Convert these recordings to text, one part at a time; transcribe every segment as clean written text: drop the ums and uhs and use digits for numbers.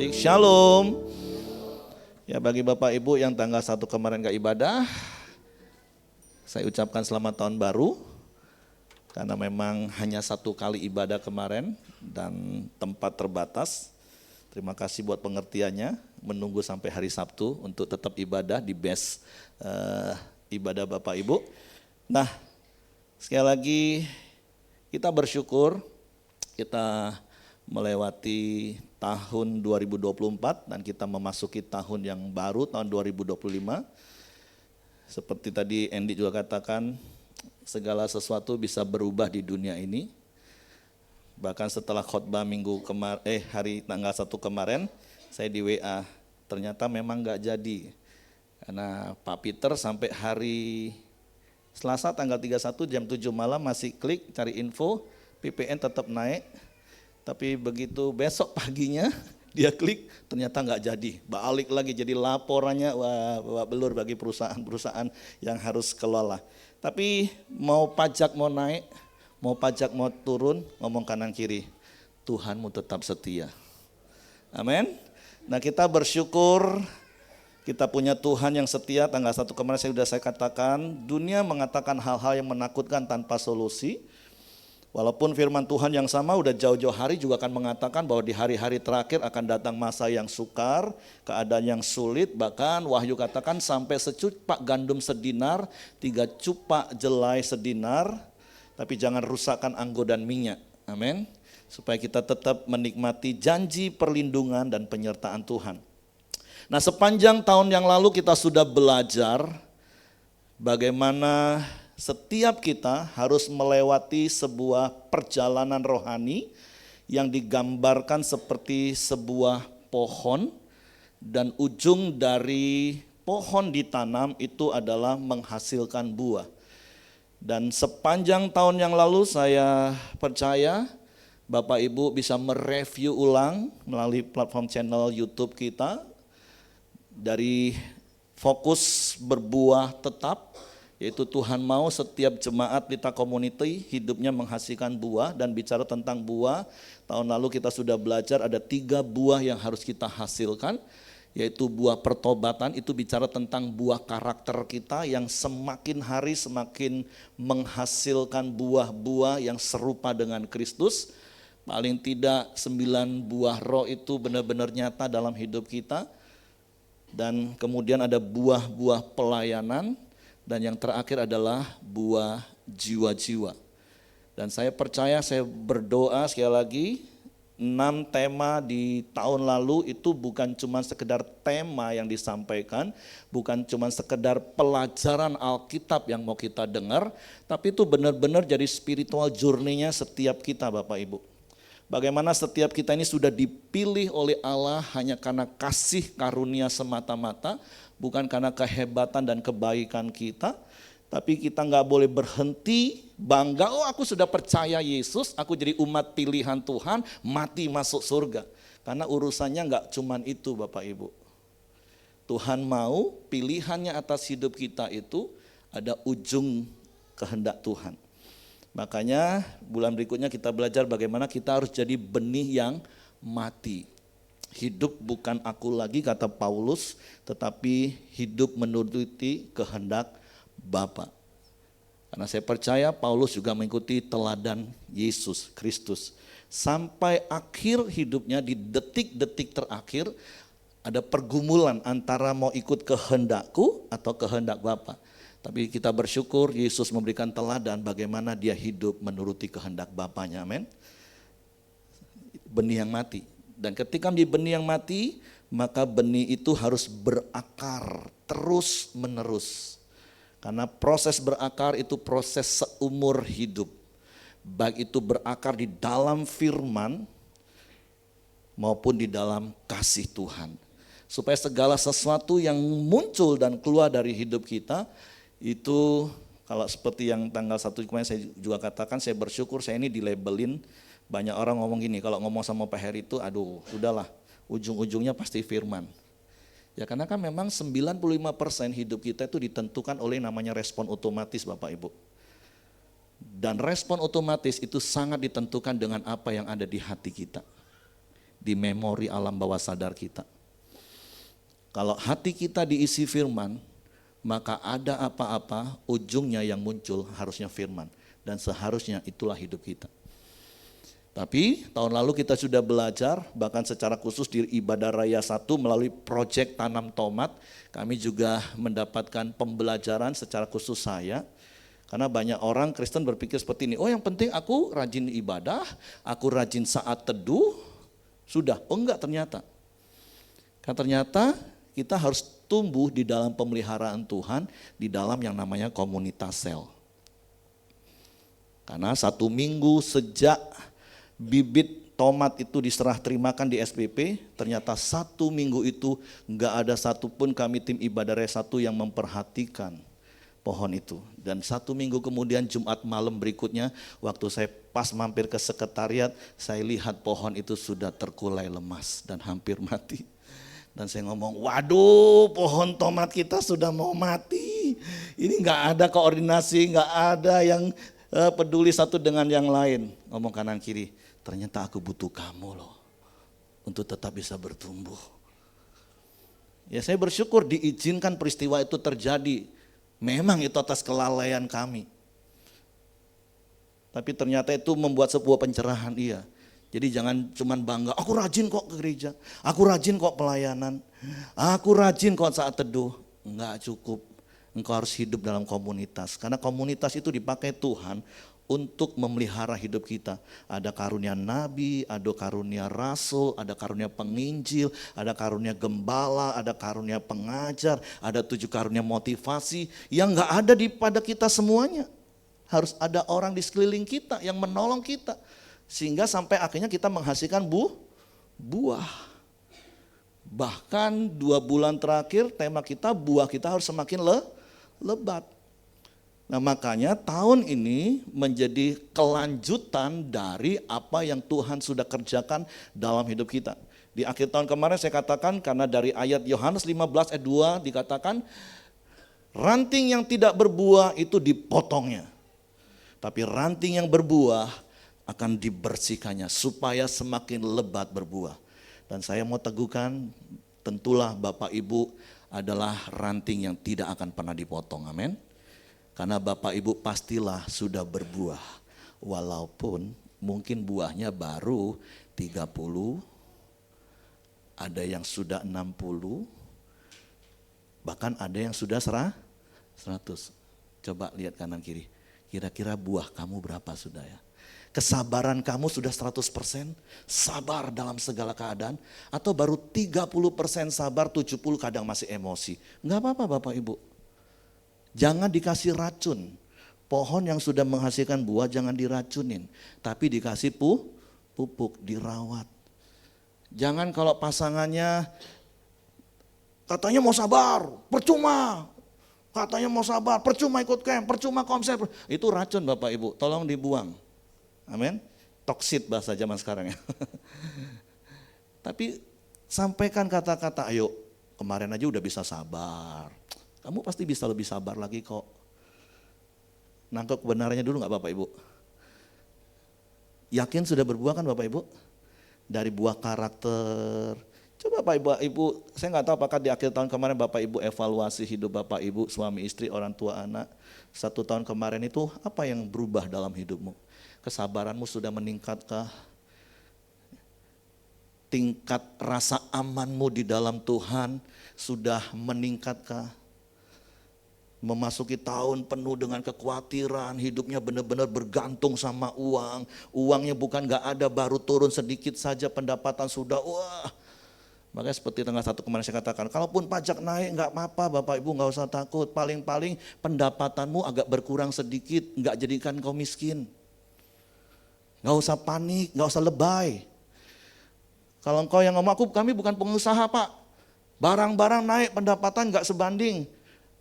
Shalom. Ya, bagi Bapak Ibu yang tanggal 1 kemarin gak ibadah, saya ucapkan selamat tahun baru. Karena memang hanya 1 kali ibadah kemarin dan tempat terbatas. Terima kasih buat pengertiannya, menunggu sampai hari Sabtu untuk tetap ibadah di base ibadah Bapak Ibu. Nah, sekali lagi kita bersyukur kita melewati tahun 2024 dan kita memasuki tahun yang baru, tahun 2025. Seperti tadi Andy juga katakan, segala sesuatu bisa berubah di dunia ini. Bahkan setelah khotbah hari tanggal 1 kemarin, saya di WA, ternyata memang gak jadi. Karena Pak Peter sampai hari Selasa tanggal 31 jam 7 malam masih klik cari info, PPN tetap naik. Tapi begitu besok paginya dia klik ternyata nggak jadi, balik lagi jadi laporannya wah belur bagi perusahaan-perusahaan yang harus kelola. Tapi mau pajak mau naik, mau pajak mau turun, ngomong kanan kiri, Tuhanmu tetap setia. Amin. Nah, kita bersyukur kita punya Tuhan yang setia. Tanggal 1 kemarin saya katakan, dunia mengatakan hal-hal yang menakutkan tanpa solusi. Walaupun firman Tuhan yang sama udah jauh-jauh hari juga akan mengatakan bahwa di hari-hari terakhir akan datang masa yang sukar, keadaan yang sulit, bahkan Wahyu katakan sampai secupak gandum sedinar, 3 cupak jelai sedinar, tapi jangan rusakkan anggur dan minyak. Amin. Supaya kita tetap menikmati janji perlindungan dan penyertaan Tuhan. Nah, sepanjang tahun yang lalu kita sudah belajar bagaimana setiap kita harus melewati sebuah perjalanan rohani yang digambarkan seperti sebuah pohon, dan ujung dari pohon ditanam itu adalah menghasilkan buah. Dan sepanjang tahun yang lalu saya percaya Bapak Ibu bisa mereview ulang melalui platform channel YouTube kita dari fokus berbuah tetap, yaitu Tuhan mau setiap jemaat Lita Community hidupnya menghasilkan buah. Dan bicara tentang buah, tahun lalu kita sudah belajar ada 3 buah yang harus kita hasilkan, yaitu buah pertobatan, itu bicara tentang buah karakter kita yang semakin hari semakin menghasilkan buah-buah yang serupa dengan Kristus. Paling tidak 9 buah roh itu benar-benar nyata dalam hidup kita. Dan kemudian ada buah-buah pelayanan. Dan yang terakhir adalah buah jiwa-jiwa. Dan saya percaya, saya berdoa sekali lagi, 6 tema di tahun lalu itu bukan cuma sekedar tema yang disampaikan, bukan cuma sekedar pelajaran Alkitab yang mau kita dengar, tapi itu benar-benar jadi spiritual journey-nya setiap kita Bapak Ibu. Bagaimana setiap kita ini sudah dipilih oleh Allah hanya karena kasih karunia semata-mata, bukan karena kehebatan dan kebaikan kita. Tapi kita gak boleh berhenti bangga, oh aku sudah percaya Yesus, aku jadi umat pilihan Tuhan, mati masuk surga. Karena urusannya gak cuman itu Bapak Ibu. Tuhan mau pilihannya atas hidup kita itu ada ujung kehendak Tuhan. Makanya bulan berikutnya kita belajar bagaimana kita harus jadi benih yang mati. Hidup bukan aku lagi kata Paulus, tetapi hidup menuruti kehendak Bapa. Karena saya percaya Paulus juga mengikuti teladan Yesus Kristus. Sampai akhir hidupnya di detik-detik terakhir ada pergumulan antara mau ikut kehendakku atau kehendak Bapa. Tapi kita bersyukur Yesus memberikan teladan bagaimana dia hidup menuruti kehendak Bapanya. Amin. Benih yang mati. Dan ketika menjadi benih yang mati, maka benih itu harus berakar terus menerus. Karena proses berakar itu proses seumur hidup. Baik itu berakar di dalam firman maupun di dalam kasih Tuhan. Supaya segala sesuatu yang muncul dan keluar dari hidup kita, itu kalau seperti yang tanggal 1 kemarin saya juga katakan, saya bersyukur saya ini dilabelin. Banyak orang ngomong gini, kalau ngomong sama Pak Heri itu aduh udahlah, ujung-ujungnya pasti firman. Ya karena kan memang 95% hidup kita itu ditentukan oleh namanya respon otomatis Bapak Ibu. Dan respon otomatis itu sangat ditentukan dengan apa yang ada di hati kita. di memori alam bawah sadar kita. Kalau hati kita diisi firman, maka ada apa-apa ujungnya yang muncul harusnya firman. Dan seharusnya itulah hidup kita. Tapi tahun lalu kita sudah belajar, bahkan secara khusus di Ibadah Raya 1 melalui proyek Tanam Tomat, kami juga mendapatkan pembelajaran secara khusus saya. Karena banyak orang Kristen berpikir seperti ini, oh yang penting aku rajin ibadah, aku rajin saat teduh, sudah. Oh enggak ternyata. Karena ternyata kita harus tumbuh di dalam pemeliharaan Tuhan, di dalam yang namanya komunitas sel. Karena 1 minggu sejak bibit tomat itu diserah terimakan di SPP, ternyata 1 minggu itu enggak ada satupun kami tim Ibadah Raya 1 yang memperhatikan pohon itu. Dan 1 minggu kemudian Jumat malam berikutnya, waktu saya pas mampir ke sekretariat, saya lihat pohon itu sudah terkulai lemas dan hampir mati. Dan saya ngomong, waduh pohon tomat kita sudah mau mati. Ini enggak ada koordinasi, enggak ada yang peduli satu dengan yang lain. Ngomong kanan kiri, ternyata aku butuh kamu loh untuk tetap bisa bertumbuh. Ya saya bersyukur diizinkan peristiwa itu terjadi. Memang itu atas kelalaian kami. Tapi ternyata itu membuat sebuah pencerahan, iya. Jadi jangan cuman bangga, aku rajin kok ke gereja, aku rajin kok pelayanan, aku rajin kok saat teduh. Enggak cukup, engkau harus hidup dalam komunitas. Karena komunitas itu dipakai Tuhan untuk memelihara hidup kita. Ada karunia nabi, ada karunia rasul, ada karunia penginjil, ada karunia gembala, ada karunia pengajar, ada 7 karunia motivasi yang enggak ada pada kita semuanya. Harus ada orang di sekeliling kita yang menolong kita. Sehingga sampai akhirnya kita menghasilkan buah. Bahkan 2 bulan terakhir tema kita buah kita harus semakin lebat. Nah makanya tahun ini menjadi kelanjutan dari apa yang Tuhan sudah kerjakan dalam hidup kita. Di akhir tahun kemarin saya katakan karena dari ayat Yohanes 15 ayat 2 dikatakan ranting yang tidak berbuah itu dipotongnya. Tapi ranting yang berbuah akan dibersihkannya supaya semakin lebat berbuah. Dan saya mau teguhkan tentulah Bapak Ibu adalah ranting yang tidak akan pernah dipotong. Amin. Karena Bapak Ibu pastilah sudah berbuah. Walaupun mungkin buahnya baru 30, ada yang sudah 60, bahkan ada yang sudah 100. Coba lihat kanan kiri, kira-kira buah kamu berapa sudah ya? Kesabaran kamu sudah 100% sabar dalam segala keadaan? Atau baru 30% sabar, 70 kadang masih emosi? Enggak apa-apa Bapak Ibu. Jangan dikasih racun. Pohon yang sudah menghasilkan buah jangan diracunin. Tapi dikasih pupuk, dirawat. Jangan kalau pasangannya katanya mau sabar, percuma. Katanya mau sabar, percuma ikut camp, percuma konser. Itu racun Bapak Ibu, tolong dibuang. Amin. Toksit bahasa zaman sekarang ya. Tapi sampaikan kata-kata, ayo kemarin aja udah bisa sabar. Kamu pasti bisa lebih sabar lagi kok. Nangkep kebenarannya dulu gak Bapak Ibu? Yakin sudah berbuah kan Bapak Ibu? Dari buah karakter. Coba Bapak Ibu, saya gak tahu apakah di akhir tahun kemarin Bapak Ibu evaluasi hidup Bapak Ibu, suami istri, orang tua anak. 1 tahun kemarin itu apa yang berubah dalam hidupmu? Kesabaranmu sudah meningkatkah? Tingkat rasa amanmu di dalam Tuhan sudah meningkatkah? Memasuki tahun penuh dengan kekhawatiran, hidupnya benar-benar bergantung sama uang. Uangnya bukan gak ada, baru turun sedikit saja pendapatan sudah wah. Makanya seperti tanggal 1 kemarin saya katakan, kalaupun pajak naik gak apa-apa Bapak Ibu gak usah takut. Paling-paling pendapatanmu agak berkurang sedikit, gak jadikan kau miskin. Gak usah panik, gak usah lebay. Kalau engkau yang ngomong, kami bukan pengusaha Pak. Barang-barang naik, pendapatan gak sebanding.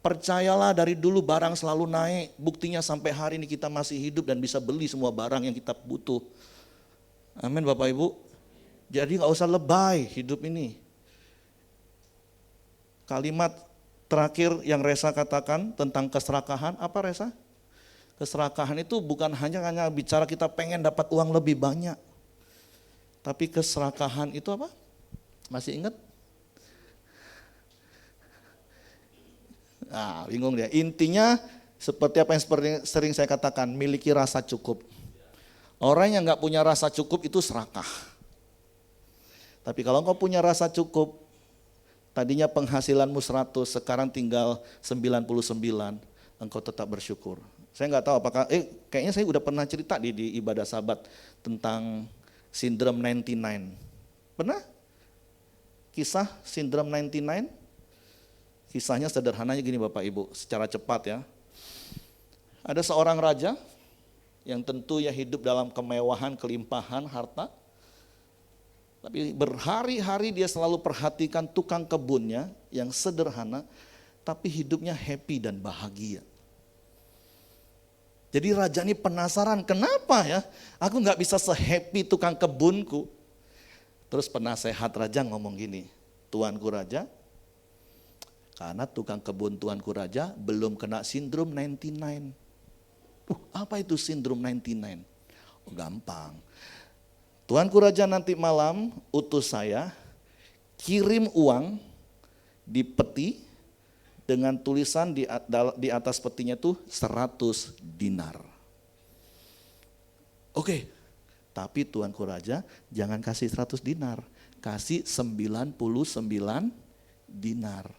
Percayalah dari dulu barang selalu naik. Buktinya sampai hari ini kita masih hidup dan bisa beli semua barang yang kita butuh. Amin Bapak Ibu. Jadi gak usah lebay hidup ini. Kalimat terakhir yang Resa katakan tentang keserakahan, apa Resa? Keserakahan itu bukan hanya bicara kita pengen dapat uang lebih banyak. Tapi keserakahan itu apa? Masih ingat? Nah, bingung dia. Intinya seperti apa yang sering saya katakan, miliki rasa cukup. Orang yang nggak punya rasa cukup itu serakah. Tapi kalau engkau punya rasa cukup, tadinya penghasilanmu 100, sekarang tinggal 99, engkau tetap bersyukur. Saya nggak tahu apakah, kayaknya saya udah pernah cerita di ibadah sahabat tentang sindrom 99. Pernah? Kisah sindrom 99? Kisahnya sederhananya gini Bapak Ibu, secara cepat ya. Ada seorang raja yang tentu ya hidup dalam kemewahan, kelimpahan, harta. Tapi berhari-hari dia selalu perhatikan tukang kebunnya yang sederhana, tapi hidupnya happy dan bahagia. Jadi raja ini penasaran, kenapa ya aku gak bisa se-happy tukang kebunku. Terus penasehat raja ngomong gini, Tuanku Raja, karena tukang kebun Tuanku Raja belum kena sindrom 99. Apa itu sindrom 99? Oh, gampang. Tuanku Raja nanti malam utus saya kirim uang di peti dengan tulisan di atas petinya tuh 100 dinar. Oke, tapi Tuanku Raja jangan kasih 100 dinar, kasih 99 dinar.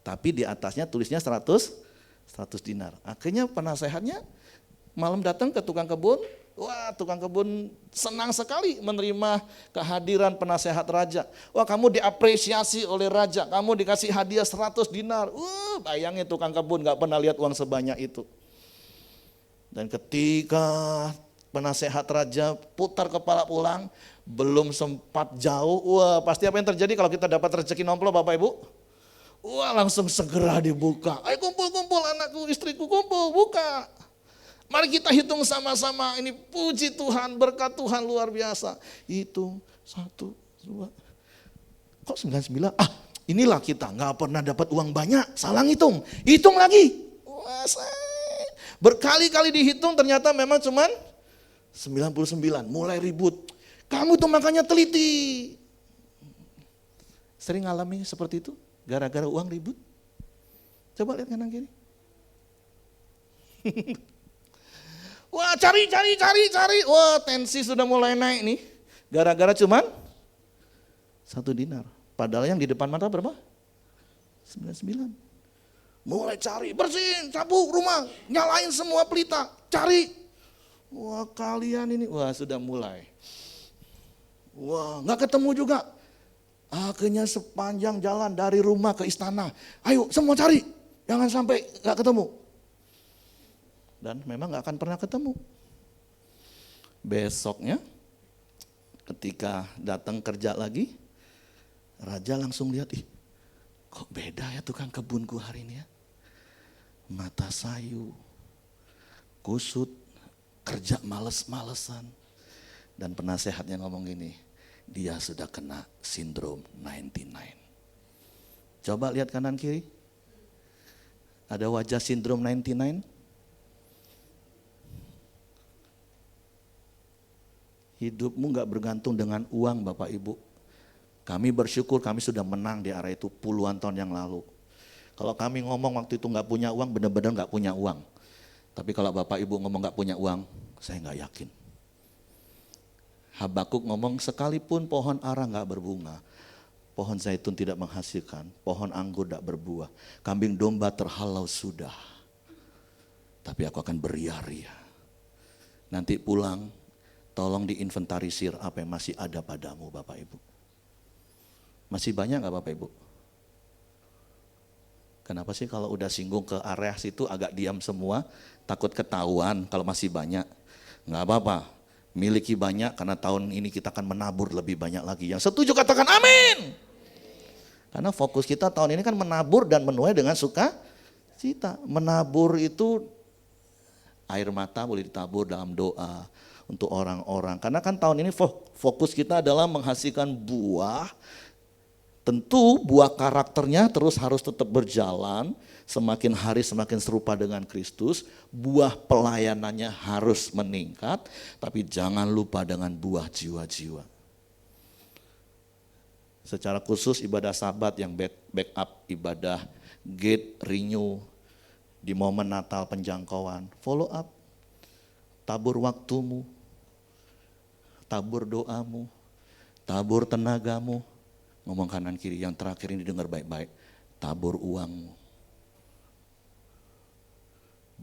Tapi di atasnya tulisnya 100 dinar. Akhirnya penasehatnya malam datang ke tukang kebun. Wah, tukang kebun senang sekali menerima kehadiran penasehat raja. Wah, kamu diapresiasi oleh raja, kamu dikasih hadiah 100 dinar. Bayangin tukang kebun gak pernah lihat uang sebanyak itu. Dan ketika penasehat raja putar kepala pulang, belum sempat jauh, wah pasti apa yang terjadi kalau kita dapat rezeki nomplok Bapak Ibu? Wah langsung segera dibuka. Ayo kumpul-kumpul anakku, istriku kumpul, buka. Mari kita hitung sama-sama, ini puji Tuhan, berkat Tuhan luar biasa. Hitung, 1, 2, kok 99? Inilah kita gak pernah dapat uang banyak, salah hitung lagi. Wah, berkali-kali dihitung ternyata memang cuman 99, mulai ribut. Kamu tuh makanya teliti. Sering alami seperti itu? Gara-gara uang ribut? Coba lihat kanan kiri. Wah cari. Wah tensi sudah mulai naik nih. Gara-gara cuman 1 dinar. Padahal yang di depan mata berapa? 99. Mulai cari, bersihin, sapu rumah, nyalain semua pelita, cari. Wah kalian ini, wah sudah mulai. Wah gak ketemu juga. Akhirnya sepanjang jalan dari rumah ke istana, ayo semua cari, jangan sampai gak ketemu. Dan memang gak akan pernah ketemu. Besoknya ketika datang kerja lagi, raja langsung lihat, kok beda ya tukang kebunku hari ini ya. Mata sayu, kusut, kerja males-malesan. Dan penasehatnya ngomong gini, dia sudah kena sindrom 99. Coba lihat kanan kiri. Ada wajah sindrom 99? Hidupmu gak bergantung dengan uang Bapak Ibu. Kami bersyukur kami sudah menang di area itu puluhan tahun yang lalu. Kalau kami ngomong waktu itu gak punya uang, benar-benar gak punya uang. Tapi kalau Bapak Ibu ngomong gak punya uang, saya gak yakin. Habakuk ngomong sekalipun pohon ara gak berbunga, pohon zaitun tidak menghasilkan, pohon anggur tidak berbuah, kambing domba terhalau sudah. Tapi aku akan beria-ria. Nanti pulang, tolong diinventarisir apa yang masih ada padamu Bapak Ibu. Masih banyak gak Bapak Ibu? Kenapa sih kalau udah singgung ke area situ agak diam semua, takut ketahuan kalau masih banyak? Gak apa-apa. Miliki banyak karena tahun ini kita akan menabur lebih banyak lagi. Yang setuju katakan amin. Karena fokus kita tahun ini kan menabur dan menuai dengan sukacita. Menabur itu air mata boleh ditabur dalam doa untuk orang-orang. Karena kan tahun ini fokus kita adalah menghasilkan buah. Tentu buah karakternya terus harus tetap berjalan, semakin hari semakin serupa dengan Kristus, buah pelayanannya harus meningkat, tapi jangan lupa dengan buah jiwa-jiwa. Secara khusus ibadah Sabat yang backup ibadah Gate Renew di momen Natal penjangkauan. Follow up, tabur waktumu, tabur doamu, tabur tenagamu. Ngomong kanan kiri, yang terakhir ini dengar baik-baik, tabur uangmu.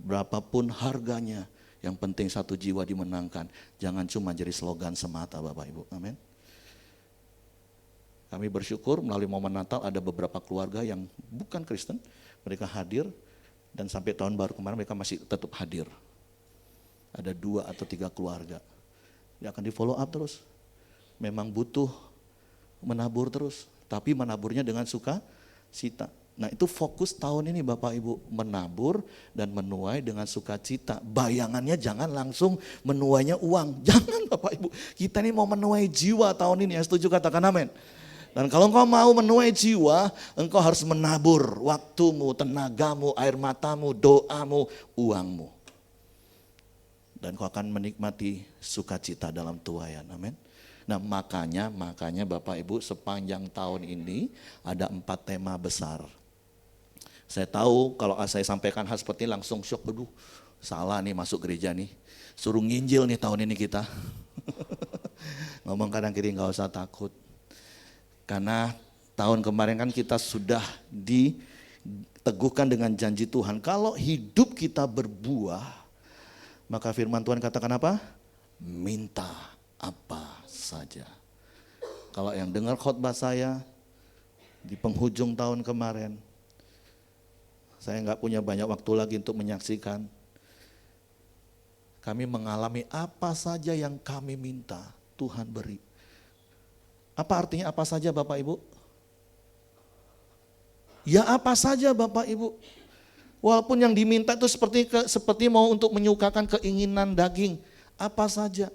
Berapapun harganya, yang penting satu jiwa dimenangkan. Jangan cuma jadi slogan semata Bapak Ibu, amin. Kami bersyukur melalui momen Natal ada beberapa keluarga yang bukan Kristen, mereka hadir dan sampai tahun baru kemarin mereka masih tetap hadir. Ada 2 atau 3 keluarga. Dia akan di follow up terus. Memang butuh menabur terus, tapi menaburnya dengan sukacita. Nah itu fokus tahun ini Bapak Ibu, menabur dan menuai dengan sukacita. Bayangannya jangan langsung menuainya uang, jangan Bapak Ibu. Kita ini mau menuai jiwa tahun ini, yang setuju katakan amin. Dan kalau engkau mau menuai jiwa, engkau harus menabur waktumu, tenagamu, air matamu, doamu, uangmu. Dan kau akan menikmati sukacita dalam tuaian, amin. Nah makanya Bapak Ibu sepanjang tahun ini ada 4 tema besar. Saya tahu kalau saya sampaikan hal seperti ini langsung syok, aduh salah nih masuk gereja nih. Suruh nginjil nih tahun ini kita. Ngomong kanan kiri gak usah takut. Karena tahun kemarin kan kita sudah diteguhkan dengan janji Tuhan. Kalau hidup kita berbuah, maka firman Tuhan katakan apa? Minta apa saja. Kalau yang dengar khotbah saya di penghujung tahun kemarin, saya nggak punya banyak waktu lagi untuk menyaksikan. Kami mengalami apa saja yang kami minta, Tuhan beri. Apa artinya apa saja Bapak Ibu? Ya apa saja Bapak Ibu. Walaupun yang diminta itu seperti mau untuk menyukakan keinginan daging. Apa saja.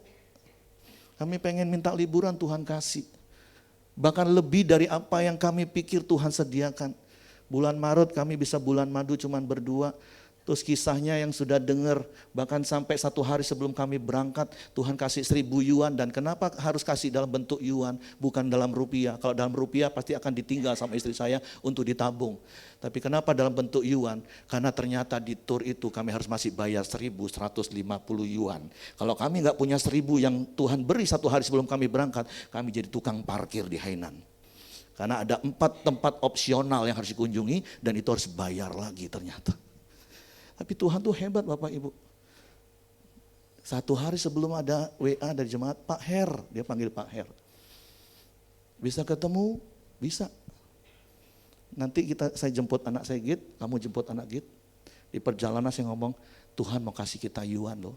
Kami pengen minta liburan, Tuhan kasih. Bahkan lebih dari apa yang kami pikir Tuhan sediakan. Bulan Maret kami bisa bulan madu cuman berdua. Terus kisahnya yang sudah dengar, bahkan sampai 1 hari sebelum kami berangkat, Tuhan kasih 1.000 yuan. Dan kenapa harus kasih dalam bentuk yuan, bukan dalam rupiah? Kalau dalam rupiah pasti akan ditinggal sama istri saya untuk ditabung. Tapi kenapa dalam bentuk yuan? Karena ternyata di tour itu kami harus masih bayar 1.150 yuan. Kalau kami nggak punya 1.000 yang Tuhan beri 1 hari sebelum kami berangkat, kami jadi tukang parkir di Hainan. Karena ada 4 tempat opsional yang harus dikunjungi dan itu harus bayar lagi ternyata. Tapi Tuhan tuh hebat Bapak Ibu. 1 hari sebelum ada WA dari jemaat, Pak Her, dia panggil Pak Her. Bisa ketemu? Bisa. Nanti saya jemput anak saya Git, kamu jemput anak Git. Di perjalanan saya ngomong, Tuhan mau kasih kita yuan loh.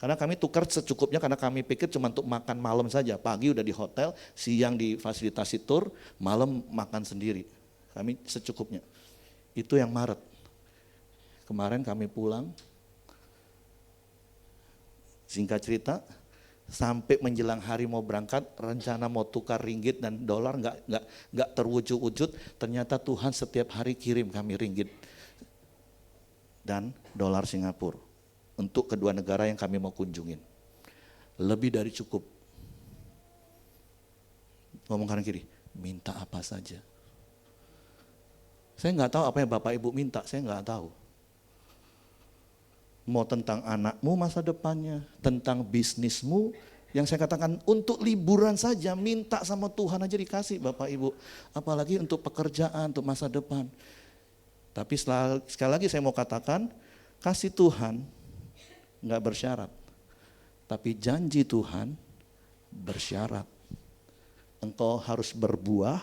Karena kami tukar secukupnya karena kami pikir cuma untuk makan malam saja. Pagi udah di hotel, siang di fasilitasi tour, malam makan sendiri. Kami secukupnya. Itu yang Maret. Kemarin kami pulang, singkat cerita, sampai menjelang hari mau berangkat, rencana mau tukar ringgit dan dolar nggak terwujud-wujud. Ternyata Tuhan setiap hari kirim kami ringgit dan dolar Singapura untuk kedua negara yang kami mau kunjungin. Lebih dari cukup. Ngomong kanan kiri, minta apa saja. Saya nggak tahu apa yang Bapak Ibu minta, saya nggak tahu. Mau tentang anakmu masa depannya, tentang bisnismu, yang saya katakan untuk liburan saja, minta sama Tuhan aja dikasih Bapak Ibu. Apalagi untuk pekerjaan, untuk masa depan. Tapi sekali lagi saya mau katakan, kasih Tuhan enggak bersyarat. Tapi janji Tuhan bersyarat. Engkau harus berbuah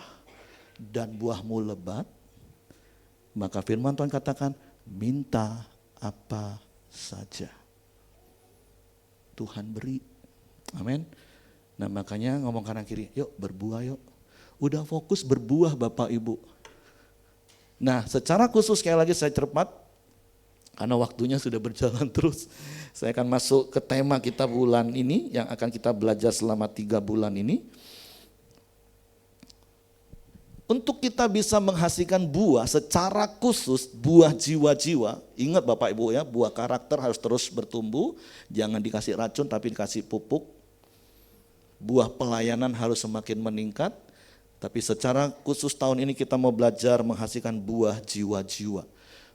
dan buahmu lebat. Maka firman Tuhan katakan, minta apa saja. Tuhan beri. Amin. Nah makanya ngomong kanan kiri, yuk berbuah yuk. Udah fokus berbuah Bapak Ibu. Nah secara khusus sekali lagi saya cermat, karena waktunya sudah berjalan terus. Saya akan masuk ke tema kita bulan ini, yang akan kita belajar selama 3 bulan ini. Untuk kita bisa menghasilkan buah secara khusus, buah jiwa-jiwa, ingat Bapak Ibu ya, buah karakter harus terus bertumbuh, jangan dikasih racun tapi dikasih pupuk. Buah pelayanan harus semakin meningkat, Tapi secara khusus tahun ini kita mau belajar menghasilkan buah jiwa-jiwa.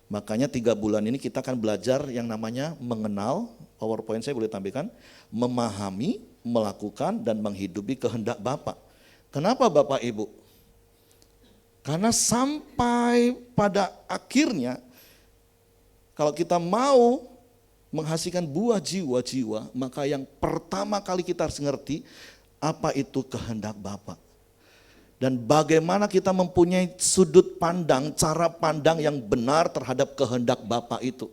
Makanya 3 bulan ini kita akan belajar yang namanya mengenal, PowerPoint saya boleh tampilkan, memahami, melakukan, dan menghidupi kehendak Bapa. Kenapa Bapak Ibu? Karena sampai pada akhirnya, kalau kita mau menghasilkan buah jiwa-jiwa, maka yang pertama kali kita harus ngerti apa itu kehendak Bapa. Dan bagaimana kita mempunyai sudut pandang, cara pandang yang benar terhadap kehendak Bapa itu.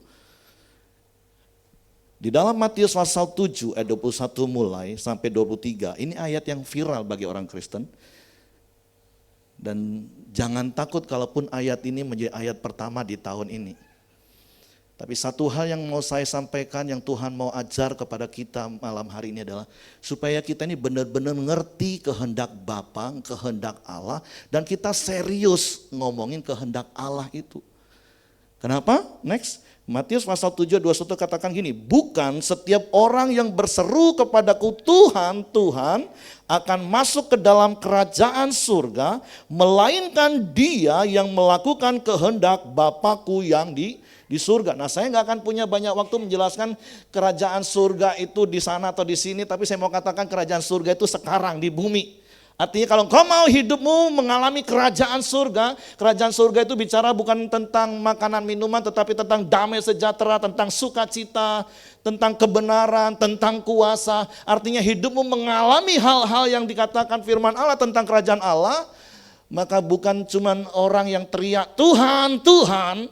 Di dalam Matius pasal 7 ayat 21 mulai sampai 23, ini ayat yang viral bagi orang Kristen. Dan jangan takut kalaupun ayat ini menjadi ayat pertama di tahun ini. Tapi satu hal yang mau saya sampaikan, yang Tuhan mau ajar kepada kita malam hari ini adalah supaya kita ini benar-benar mengerti kehendak Bapa, kehendak Allah, dan kita serius ngomongin kehendak Allah itu. Kenapa? Next, Matius pasal 7 21 katakan gini, bukan setiap orang yang berseru kepadaku Tuhan, Tuhan akan masuk ke dalam kerajaan surga, melainkan dia yang melakukan kehendak Bapakku yang di surga. Nah, saya nggak akan punya banyak waktu menjelaskan kerajaan surga itu di sana atau di sini, tapi saya mau katakan kerajaan surga itu sekarang di bumi. Artinya kalau kau mau hidupmu mengalami kerajaan surga itu bicara bukan tentang makanan minuman, tetapi tentang damai sejahtera, tentang sukacita, tentang kebenaran, tentang kuasa. Artinya hidupmu mengalami hal-hal yang dikatakan firman Allah tentang kerajaan Allah, maka bukan cuman orang yang teriak Tuhan, Tuhan,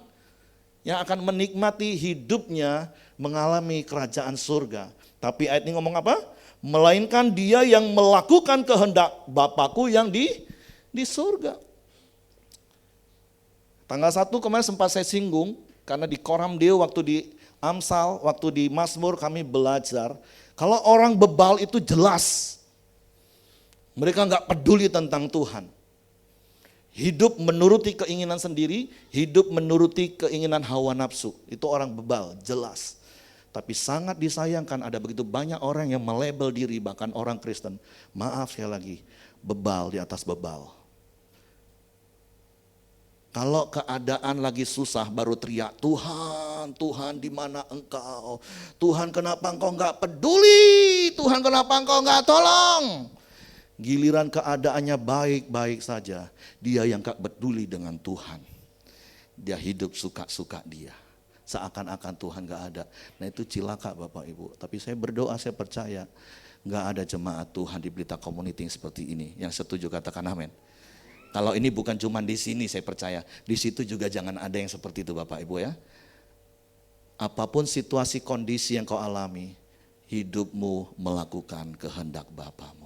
yang akan menikmati hidupnya mengalami kerajaan surga. Tapi ayat ini ngomong apa? Melainkan dia yang melakukan kehendak Bapakku yang di surga. Tanggal 1 kemarin sempat saya singgung, karena di Koram Deo waktu di Amsal, waktu di Mazmur kami belajar, kalau orang bebal itu jelas, mereka nggak peduli tentang Tuhan. Hidup menuruti keinginan sendiri, hidup menuruti keinginan hawa nafsu. Itu orang bebal, jelas. Tapi sangat disayangkan ada begitu banyak orang yang melabel diri, bahkan orang Kristen. Maaf sekali lagi, bebal di atas bebal. Kalau keadaan lagi susah baru teriak, Tuhan, Tuhan di mana engkau? Tuhan kenapa engkau enggak peduli? Tuhan kenapa engkau enggak tolong? Giliran keadaannya baik-baik saja, dia yang gak peduli dengan Tuhan. Dia hidup suka-suka dia. Seakan-akan Tuhan gak ada. Nah itu cilaka Bapak Ibu. Tapi saya berdoa, saya percaya gak ada jemaat Tuhan di Pelita Community yang seperti ini. Yang setuju katakan amin. Kalau ini bukan cuma di sini saya percaya. Di situ juga jangan ada yang seperti itu Bapak Ibu ya. Apapun situasi kondisi yang kau alami, hidupmu melakukan kehendak Bapamu.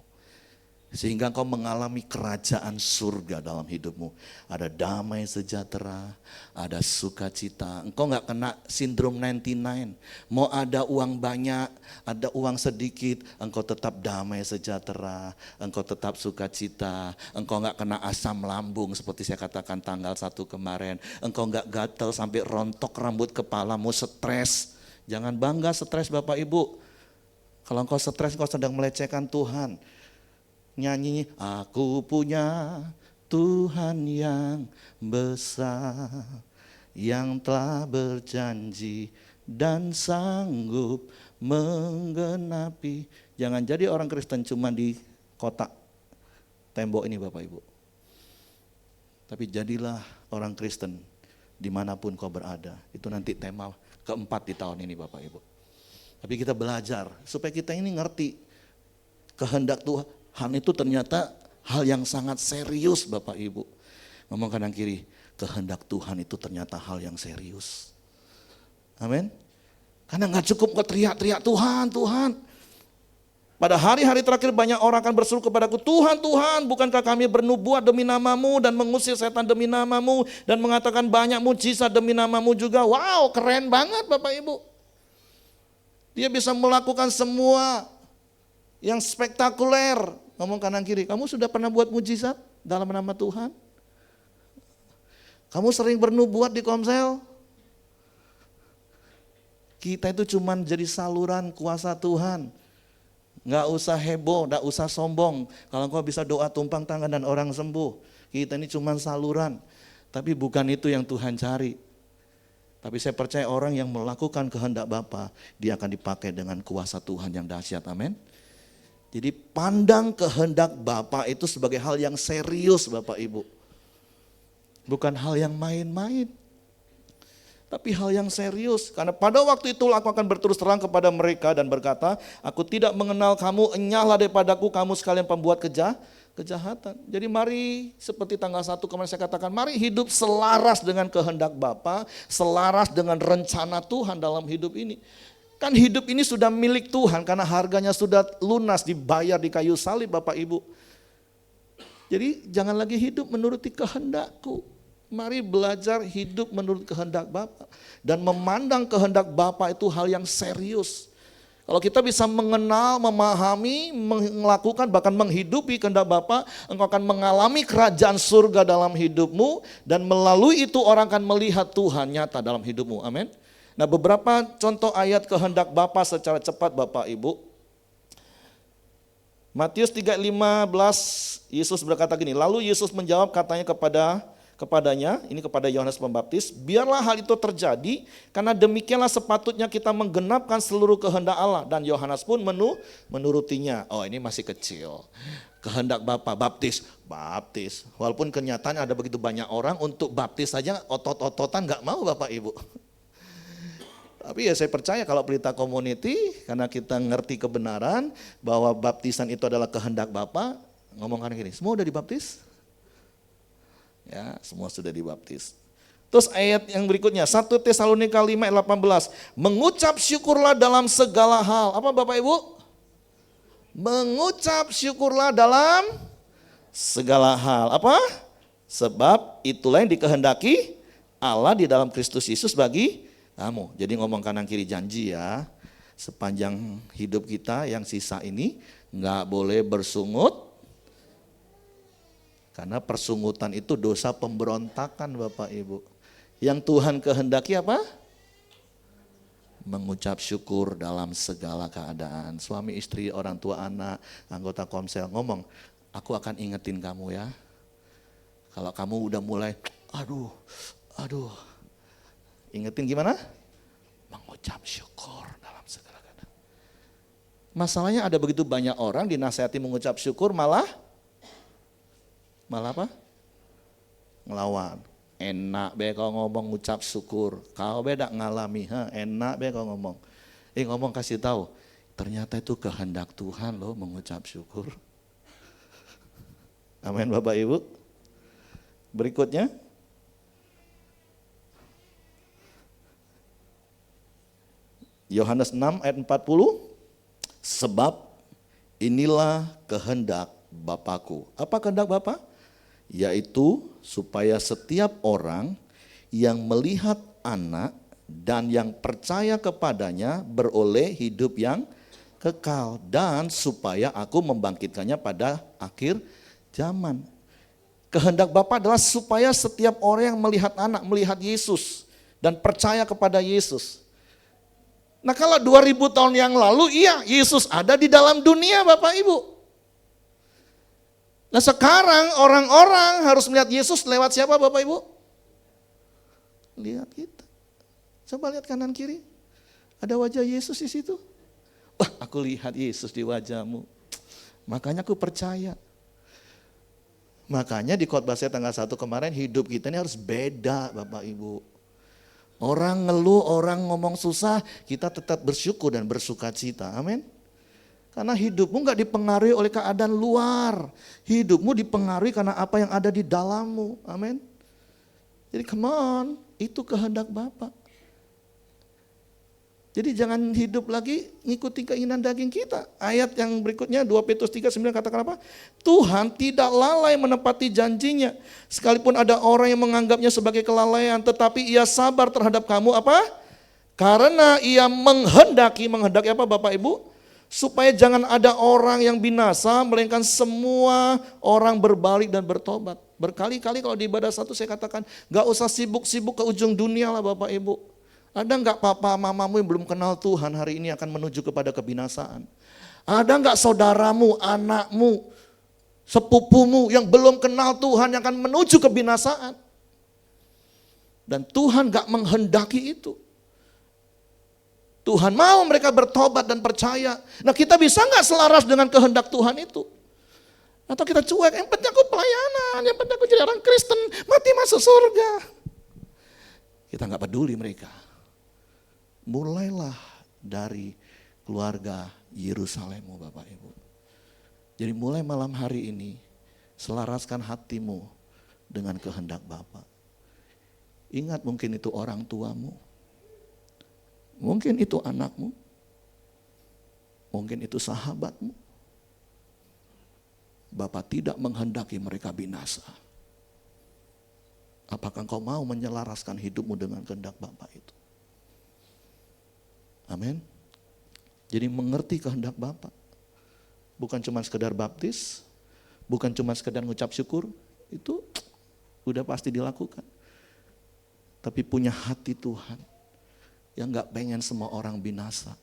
Sehingga engkau mengalami kerajaan surga dalam hidupmu. Ada damai sejahtera, ada sukacita. Engkau gak kena sindrom 99. Mau ada uang banyak, ada uang sedikit, engkau tetap damai sejahtera, engkau tetap sukacita. Engkau gak kena asam lambung seperti saya katakan tanggal 1 kemarin. Engkau gak gatal sampai rontok rambut kepalamu, stres. Jangan bangga stres Bapak Ibu. Kalau engkau stres, engkau sedang melecehkan Tuhan. Nyanyi, aku punya Tuhan yang besar, yang telah berjanji dan sanggup menggenapi. Jangan jadi orang Kristen cuma di kotak tembok ini Bapak Ibu. Tapi jadilah orang Kristen dimanapun kau berada. Itu nanti tema keempat di tahun ini Bapak Ibu. Tapi kita belajar supaya kita ini ngerti kehendak Tuhan. Itu ternyata hal yang sangat serius Bapak Ibu. Ngomong kanan kiri, kehendak Tuhan itu ternyata hal yang serius. Amin. Karena gak cukup kau teriak-teriak Tuhan, Tuhan. Pada hari-hari terakhir banyak orang akan berseru kepadaku, Tuhan, Tuhan, bukankah kami bernubuat demi namamu dan mengusir setan demi namamu dan mengatakan banyak mujizat demi namamu juga. Wow, keren banget Bapak Ibu. Dia bisa melakukan semua yang spektakuler. Ngomong kanan kiri, kamu sudah pernah buat mujizat dalam nama Tuhan? Kamu sering bernubuat di Komsel? Kita itu cuma jadi saluran kuasa Tuhan. Nggak usah heboh, nggak usah sombong. Kalau engkau bisa doa tumpang tangan dan orang sembuh. Kita ini cuma saluran. Tapi bukan itu yang Tuhan cari. Tapi saya percaya orang yang melakukan kehendak Bapa, dia akan dipakai dengan kuasa Tuhan yang dahsyat. Amin. Jadi pandang kehendak Bapa itu sebagai hal yang serius Bapak Ibu. Bukan hal yang main-main. Tapi hal yang serius. Karena pada waktu itu aku akan berterus terang kepada mereka dan berkata, aku tidak mengenal kamu, enyahlah daripadaku kamu sekalian pembuat kejahatan. Jadi mari seperti tanggal 1 kemarin saya katakan, mari hidup selaras dengan kehendak Bapa, selaras dengan rencana Tuhan dalam hidup ini. Kan hidup ini sudah milik Tuhan karena harganya sudah lunas dibayar di kayu salib Bapak Ibu. Jadi jangan lagi hidup menuruti kehendakku. Mari belajar hidup menurut kehendak Bapa. Dan memandang kehendak Bapa itu hal yang serius. Kalau kita bisa mengenal, memahami, melakukan, bahkan menghidupi kehendak Bapa, engkau akan mengalami kerajaan surga dalam hidupmu. Dan melalui itu orang akan melihat Tuhan nyata dalam hidupmu. Amin. Nah, beberapa contoh ayat kehendak Bapa secara cepat Bapak Ibu. Matius 3:15, Yesus berkata gini, lalu Yesus menjawab katanya kepadanya, ini kepada Yohanes Pembaptis, biarlah hal itu terjadi karena demikianlah sepatutnya kita menggenapkan seluruh kehendak Allah. Dan Yohanes pun menurutinya. Oh, ini masih kecil. Kehendak Bapa, baptis. Walaupun kenyataannya ada begitu banyak orang untuk baptis saja otot-ototan gak mau Bapak Ibu. Tapi ya saya percaya kalau Pelita Community, karena kita ngerti kebenaran bahwa baptisan itu adalah kehendak Bapa, ngomongkan gini, semua udah dibaptis? Ya, semua sudah dibaptis. Terus ayat yang berikutnya, 1 Tesalonika 5 ayat 18. Mengucap syukurlah dalam segala hal. Apa Bapak Ibu? Mengucap syukurlah dalam segala hal. Apa? Sebab itulah yang dikehendaki Allah di dalam Kristus Yesus bagi kamu. Jadi ngomong kanan kiri janji ya. Sepanjang hidup kita yang sisa ini nggak boleh bersungut. Karena persungutan itu dosa pemberontakan Bapak Ibu. Yang Tuhan kehendaki apa? Mengucap syukur dalam segala keadaan. Suami, istri, orang tua, anak, anggota komsel ngomong, aku akan ingetin kamu ya. Kalau kamu udah mulai, aduh. Ingetin gimana? Mengucap syukur dalam segala keadaan. Masalahnya ada begitu banyak orang dinasihati mengucap syukur malah apa? Ngelawan. Enak be kau ngomong ucap syukur. Kau beda ngalami, enak be kau ngomong. Ngomong kasih tahu. Ternyata itu kehendak Tuhan loh mengucap syukur. Amin Bapak Ibu. Berikutnya. Yohanes 6 ayat 40. Sebab inilah kehendak Bapakku. Apa kehendak Bapa? Yaitu supaya setiap orang yang melihat anak dan yang percaya kepadanya beroleh hidup yang kekal. Dan supaya aku membangkitkannya pada akhir zaman. Kehendak Bapa adalah supaya setiap orang yang melihat anak, melihat Yesus dan percaya kepada Yesus. Nah kalau 2000 tahun yang lalu, iya Yesus ada di dalam dunia Bapak Ibu. Nah sekarang orang-orang harus melihat Yesus lewat siapa Bapak Ibu? Lihat kita. Coba lihat kanan kiri. Ada wajah Yesus di situ. Wah, aku lihat Yesus di wajahmu. Makanya aku percaya. Makanya di khotbah saya tanggal 1 kemarin, hidup kita ini harus beda Bapak Ibu. Orang ngeluh, orang ngomong susah, kita tetap bersyukur dan bersuka cita. Amin. Karena hidupmu gak dipengaruhi oleh keadaan luar. Hidupmu dipengaruhi karena apa yang ada di dalammu. Amin. Jadi come on, itu kehendak Bapa. Jadi jangan hidup lagi ngikuti keinginan daging kita. Ayat yang berikutnya 2 Petrus 3:9 katakan apa? Tuhan tidak lalai menepati janjinya. Sekalipun ada orang yang menganggapnya sebagai kelalaian, tetapi ia sabar terhadap kamu apa? Karena ia menghendaki apa Bapak Ibu? Supaya jangan ada orang yang binasa, melainkan semua orang berbalik dan bertobat. Berkali-kali kalau di ibadah satu saya katakan, gak usah sibuk-sibuk ke ujung dunia lah Bapak Ibu. Ada enggak papa mamamu yang belum kenal Tuhan hari ini akan menuju kepada kebinasaan? Ada enggak saudaramu, anakmu, sepupumu yang belum kenal Tuhan yang akan menuju kebinasaan? Dan Tuhan enggak menghendaki itu. Tuhan mau mereka bertobat dan percaya. Nah, kita bisa nggak selaras dengan kehendak Tuhan itu? Atau kita cuek, yang penting aku pelayanan, yang penting aku jadi orang Kristen, mati masuk surga. Kita nggak peduli mereka. Mulailah dari keluarga Yerusalem, Bapak Ibu. Jadi mulai malam hari ini, selaraskan hatimu dengan kehendak Bapa. Ingat, mungkin itu orang tuamu. Mungkin itu anakmu, mungkin itu sahabatmu. Bapak tidak menghendaki mereka binasa. Apakah engkau mau menyelaraskan hidupmu dengan kehendak Bapa itu? Amin. Jadi mengerti kehendak Bapa. Bukan cuma sekedar baptis, bukan cuma sekedar ngucap syukur, itu udah pasti dilakukan. Tapi punya hati Tuhan yang gak pengen semua orang binasa.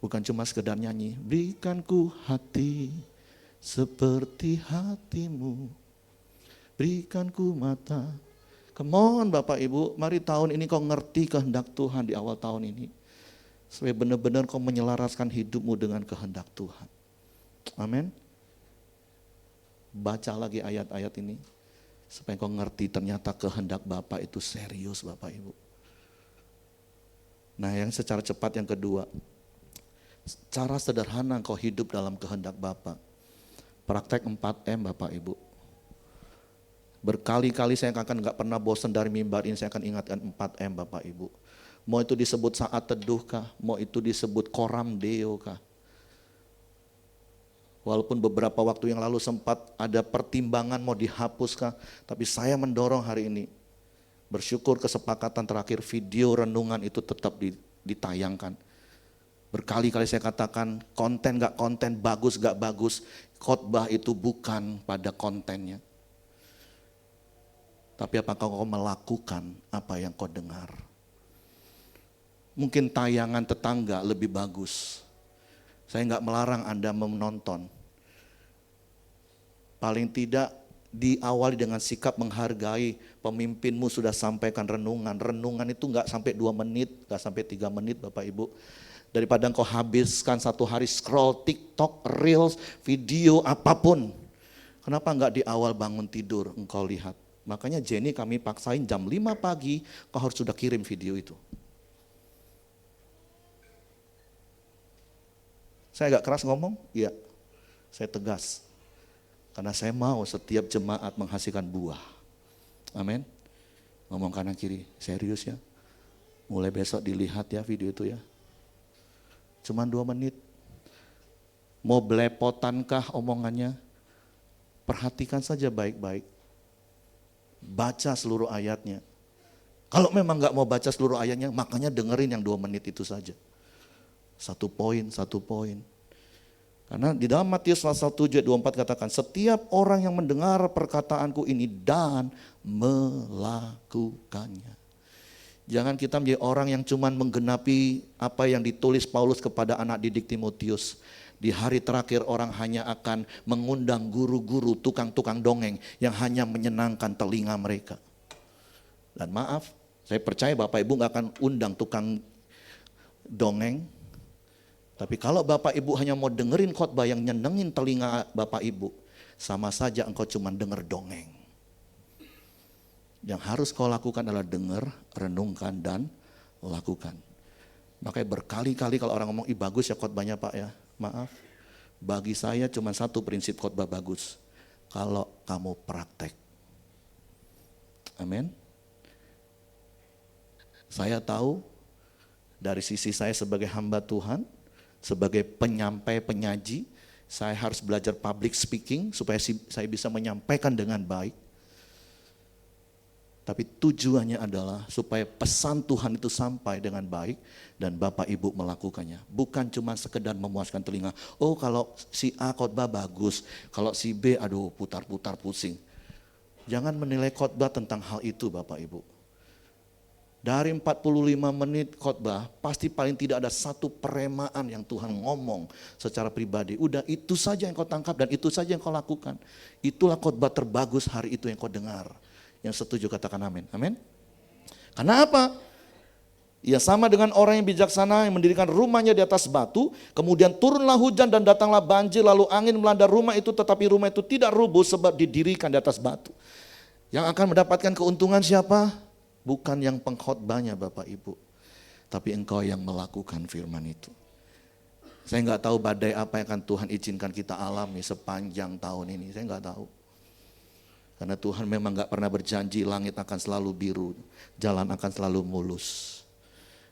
Bukan cuma sekedar nyanyi, berikan ku hati seperti hatimu, berikan ku mata. Come on Bapak Ibu, mari tahun ini kau ngerti kehendak Tuhan di awal tahun ini. Supaya benar-benar kau menyelaraskan hidupmu dengan kehendak Tuhan. Amin. Baca lagi ayat-ayat ini. Supaya kau ngerti ternyata kehendak Bapa itu serius Bapak Ibu. Nah yang secara cepat yang kedua. Cara sederhana kau hidup dalam kehendak Bapa. Praktek 4M Bapak Ibu. Berkali-kali saya akan gak pernah bosan dari mimbar ini, saya akan ingatkan 4M Bapak Ibu. Mau itu disebut saat teduh kah, mau itu disebut koram deo kah. Walaupun beberapa waktu yang lalu sempat ada pertimbangan mau dihapuskah, tapi saya mendorong hari ini. Bersyukur kesepakatan terakhir video renungan itu tetap ditayangkan. Berkali-kali saya katakan konten gak konten, bagus gak bagus, khotbah itu bukan pada kontennya. Tapi apakah kau melakukan apa yang kau dengar? Mungkin tayangan tetangga lebih bagus. Saya nggak melarang Anda menonton. Paling tidak diawali dengan sikap menghargai pemimpinmu sudah sampaikan renungan. Renungan itu nggak sampai 2 menit, nggak sampai 3 menit Bapak Ibu. Daripada engkau habiskan 1 hari scroll TikTok, Reels, video apapun. Kenapa nggak di awal bangun tidur engkau lihat? Makanya Jenny kami paksain jam 5 pagi kau harus sudah kirim video itu. Saya agak keras ngomong? Iya, saya tegas. Karena saya mau setiap jemaat menghasilkan buah. Amin. Ngomong kanan kiri, serius ya. Mulai besok dilihat ya video itu ya. Cuman 2 menit. Mau belepotankah omongannya? Perhatikan saja baik-baik. Baca seluruh ayatnya. Kalau memang gak mau baca seluruh ayatnya, makanya dengerin yang 2 menit itu saja. 1 poin. Karena di dalam Matius pasal 7 ayat 24 katakan, setiap orang yang mendengar perkataanku ini dan melakukannya. Jangan kita menjadi orang yang cuma menggenapi apa yang ditulis Paulus kepada anak didik Timotius. Di hari terakhir orang hanya akan mengundang guru-guru, tukang-tukang dongeng yang hanya menyenangkan telinga mereka. Dan maaf, saya percaya Bapak Ibu gak akan undang tukang dongeng. Tapi kalau Bapak Ibu hanya mau dengerin khotbah yang nyenengin telinga Bapak Ibu, sama saja engkau cuma denger dongeng. Yang harus kau lakukan adalah denger, renungkan, dan lakukan. Makanya berkali-kali kalau orang ngomong, bagus ya khotbahnya Pak ya. Maaf, bagi saya cuma 1 prinsip khotbah bagus. Kalau kamu praktek. Amin. Saya tahu dari sisi saya sebagai hamba Tuhan, sebagai penyampai, penyaji, saya harus belajar public speaking supaya saya bisa menyampaikan dengan baik. Tapi tujuannya adalah supaya pesan Tuhan itu sampai dengan baik dan Bapak Ibu melakukannya. Bukan cuma sekedar memuaskan telinga. Oh kalau si A khotbah bagus, kalau si B aduh putar-putar pusing. Jangan menilai khotbah tentang hal itu Bapak Ibu. Dari 45 menit khotbah, pasti paling tidak ada satu peremaan yang Tuhan ngomong secara pribadi. Udah itu saja yang kau tangkap dan itu saja yang kau lakukan. Itulah khotbah terbagus hari itu yang kau dengar. Yang setuju katakan amin. Amin. Karena apa? Ya sama dengan orang yang bijaksana yang mendirikan rumahnya di atas batu, kemudian turunlah hujan dan datanglah banjir, lalu angin melanda rumah itu, tetapi rumah itu tidak rubuh sebab didirikan di atas batu. Yang akan mendapatkan keuntungan siapa? Bukan yang pengkhotbahnya Bapak Ibu, tapi engkau yang melakukan firman itu. Saya nggak tahu badai apa yang akan Tuhan izinkan kita alami sepanjang tahun ini, saya nggak tahu. Karena Tuhan memang nggak pernah berjanji langit akan selalu biru, jalan akan selalu mulus.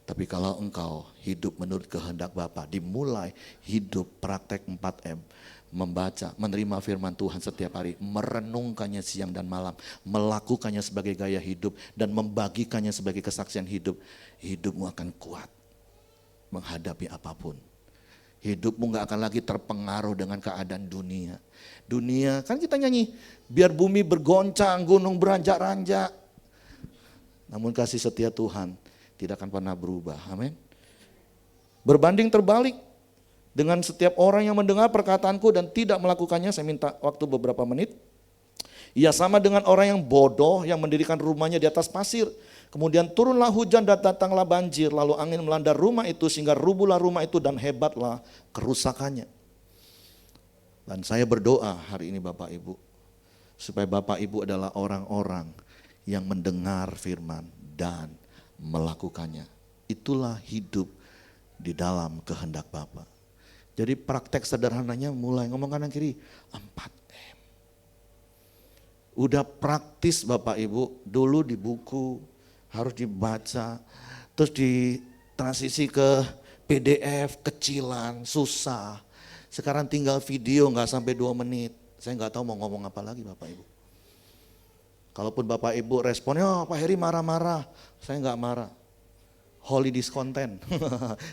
Tapi kalau engkau hidup menurut kehendak Bapa, dimulai hidup praktek 4M, membaca, menerima firman Tuhan setiap hari, merenungkannya siang dan malam, melakukannya sebagai gaya hidup dan membagikannya sebagai kesaksian hidup, hidupmu akan kuat menghadapi apapun. Hidupmu gak akan lagi terpengaruh dengan keadaan dunia. Dunia, kan kita nyanyi, biar bumi bergoncang, gunung beranjak-ranjak. Namun kasih setia Tuhan tidak akan pernah berubah, amin. Berbanding terbalik dengan setiap orang yang mendengar perkataanku dan tidak melakukannya, saya minta waktu beberapa menit. Ia sama dengan orang yang bodoh yang mendirikan rumahnya di atas pasir. Kemudian turunlah hujan dan datanglah banjir, lalu angin melanda rumah itu sehingga rubuhlah rumah itu dan hebatlah kerusakannya. Dan saya berdoa hari ini Bapak Ibu, supaya Bapak Ibu adalah orang-orang yang mendengar firman dan melakukannya. Itulah hidup di dalam kehendak Bapa. Jadi praktek sederhananya mulai ngomong kanan kiri 4M. Udah praktis Bapak Ibu, dulu di buku harus dibaca, terus di transisi ke PDF kecilan, susah. Sekarang tinggal video nggak sampai 2 menit. Saya nggak tahu mau ngomong apa lagi Bapak Ibu. Kalaupun Bapak Ibu responnya, oh, Pak Heri marah-marah, saya nggak marah. Holy discontent,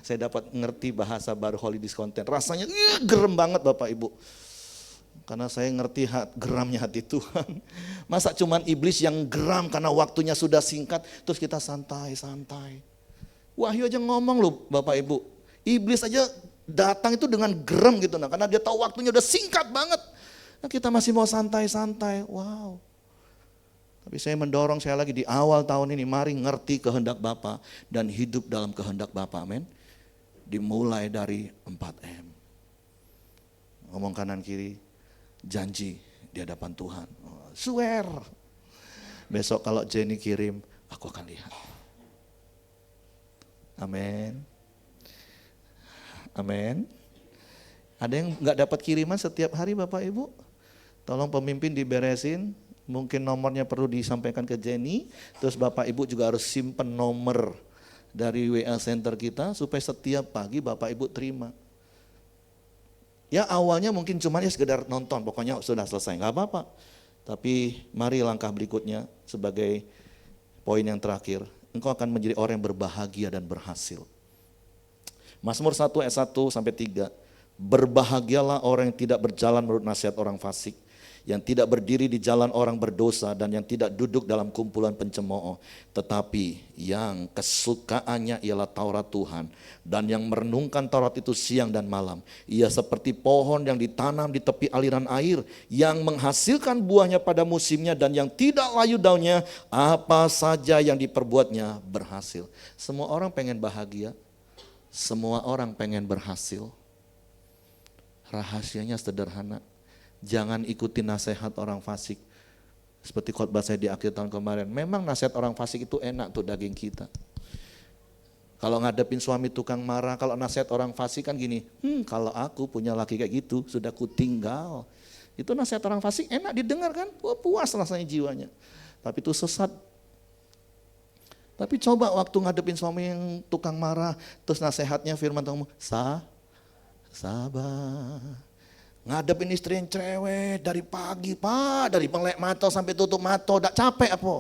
saya dapat ngerti bahasa baru holy discontent. Rasanya gerem banget Bapak Ibu. Karena saya ngerti geramnya hati Tuhan. Masa cuman iblis yang geram karena waktunya sudah singkat, terus kita santai-santai. Wahyu aja ngomong loh Bapak Ibu. Iblis aja datang itu dengan geram gitu, nah, karena dia tahu waktunya udah singkat banget. Nah, kita masih mau santai-santai, wow. Tapi saya mendorong saya lagi di awal tahun ini, mari ngerti kehendak Bapa dan hidup dalam kehendak Bapa, amin. Dimulai dari 4M. Ngomong kanan kiri, janji di hadapan Tuhan. Swear. Besok kalau Jenny kirim, aku akan lihat. Amin. Amin. Ada yang nggak dapat kiriman setiap hari Bapak Ibu? Tolong pemimpin diberesin. Mungkin nomornya perlu disampaikan ke Jenny, terus Bapak Ibu juga harus simpen nomor dari WA Center kita supaya setiap pagi Bapak Ibu terima. Ya awalnya mungkin cuma ya sekedar nonton, pokoknya sudah selesai, nggak apa-apa. Tapi mari langkah berikutnya sebagai poin yang terakhir, engkau akan menjadi orang yang berbahagia dan berhasil. Mazmur 1 ayat 1 sampai 3, berbahagialah orang yang tidak berjalan menurut nasihat orang fasik, yang tidak berdiri di jalan orang berdosa dan yang tidak duduk dalam kumpulan pencemooh, tetapi yang kesukaannya ialah Taurat Tuhan dan yang merenungkan Taurat itu siang dan malam. Ia seperti pohon yang ditanam di tepi aliran air yang menghasilkan buahnya pada musimnya dan yang tidak layu daunnya, apa saja yang diperbuatnya berhasil. Semua orang pengen bahagia, semua orang pengen berhasil. Rahasianya sederhana. Jangan ikuti nasihat orang fasik. Seperti khotbah saya di akhir tahun kemarin. Memang nasihat orang fasik itu enak tuh daging kita. Kalau ngadepin suami tukang marah, kalau nasihat orang fasik kan gini, kalau aku punya laki kayak gitu, sudah kutinggal. Itu nasihat orang fasik enak didengar kan, wah, puas rasanya jiwanya. Tapi itu sesat. Tapi coba waktu ngadepin suami yang tukang marah, terus nasihatnya firman Tuhan, sabar. Ngadepin istri yang cerewet dari pagi Pak, dari melek mata sampai tutup mata, udah capek apa?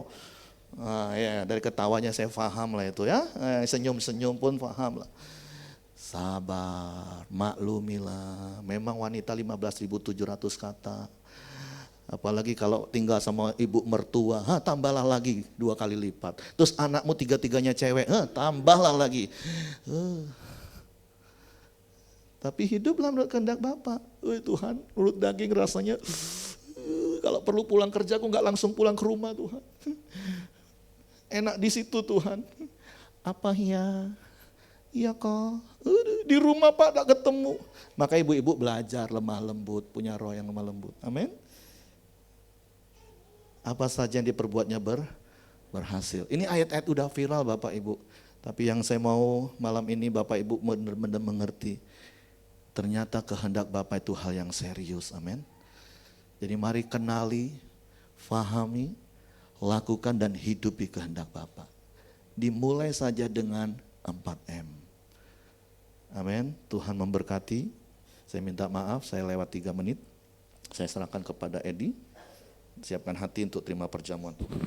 Nah, ya dari ketawanya saya paham lah itu ya, senyum-senyum pun paham lah. Sabar, maklumilah, memang wanita 15.700 kata. Apalagi kalau tinggal sama ibu mertua, tambahlah lagi 2 kali lipat. Terus anakmu 3-tiganya cewek, tambahlah lagi. Tapi hiduplah menurut kehendak Bapa. Tuhan, urut daging rasanya, kalau perlu pulang kerja aku nggak langsung pulang ke rumah Tuhan. Enak di situ Tuhan. Apa ya? Iya kok. Di rumah Pak tak ketemu. Maka ibu-ibu belajar lemah lembut, punya roh yang lemah lembut. Amin. Apa saja yang diperbuatnya berhasil. Ini ayat-ayat udah viral Bapak Ibu. Tapi yang saya mau malam ini Bapak Ibu benar-benar mengerti. Ternyata kehendak Bapak itu hal yang serius. Amin. Jadi mari kenali, fahami, lakukan dan hidupi kehendak Bapak. Dimulai saja dengan 4M. Amin. Tuhan memberkati. Saya minta maaf, saya lewat 3 menit. Saya serahkan kepada Edi. Siapkan hati untuk terima perjamuan Tuhan.